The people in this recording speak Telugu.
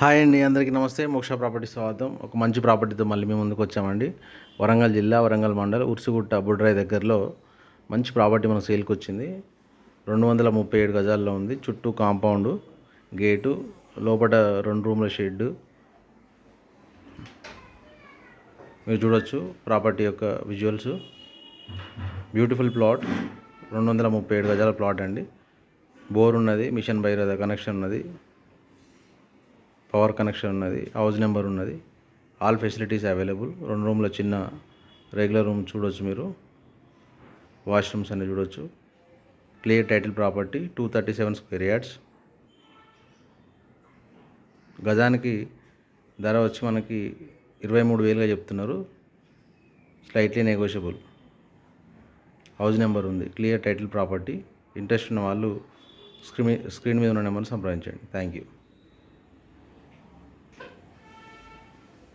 హాయ్ అండి, అందరికీ నమస్తే. మోక్ష ప్రాపర్టీ స్వాగతం. ఒక మంచి ప్రాపర్టీతో మళ్ళీ మేము ముందుకు వచ్చామండి. వరంగల్ జిల్లా, వరంగల్ మండల్, ఉర్సుగుట్ట బుడ్రాయి దగ్గరలో మంచి ప్రాపర్టీ మనకు సేల్కి వచ్చింది. 237 గజాల్లో ఉంది. చుట్టూ కాంపౌండ్, గేటు, లోపల 2 రూమ్ల షెడ్. మీరు చూడొచ్చు ప్రాపర్టీ యొక్క విజువల్స్. Beautiful plot. 237 గజాల ప్లాట్ అండి. బోర్ ఉన్నది, మిషన్ భగీరథ కనెక్షన్ ఉన్నది, పవర్ కనెక్షన్ ఉన్నది, హౌస్ నెంబర్ ఉన్నది, ఆల్ ఫెసిలిటీస్ అవైలబుల్. 2 రూమ్ల చిన్న రెగ్యులర్ రూమ్ చూడొచ్చు మీరు. వాష్రూమ్స్ అన్ని చూడొచ్చు. Clear title property. 237 square yards. గజానికి ధర వచ్చి మనకి 23,000గా చెప్తున్నారు. Slightly negotiable. హౌస్ నెంబర్ ఉంది. Clear title property. ఇంట్రెస్ట్ ఉన్న వాళ్ళు స్క్రీన్ మీద ఉన్న నెంబర్ని సంప్రదించండి. Thank you.